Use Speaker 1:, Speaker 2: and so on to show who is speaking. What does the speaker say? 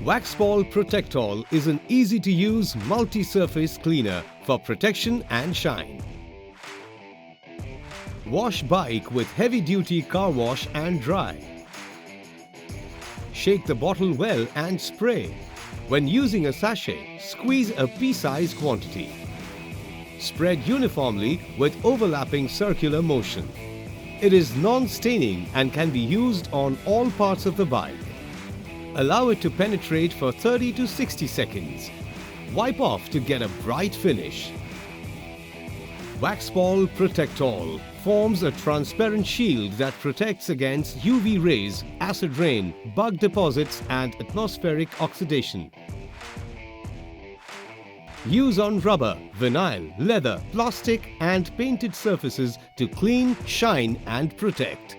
Speaker 1: Waxpol Protectol is an easy-to-use multi-surface cleaner for protection and shine. Wash bike with heavy-duty car wash and dry. Shake the bottle well and spray. When using a sachet, squeeze a pea-sized quantity. Spread uniformly with overlapping circular motion. It is non-staining and can be used on all parts of the bike. Allow it to penetrate for 30 to 60 seconds. Wipe off to get a bright finish. Waxpol Protectol forms a transparent shield that protects against UV rays, acid rain, bug deposits and atmospheric oxidation. Use on rubber, vinyl, leather, plastic and painted surfaces to clean, shine and protect.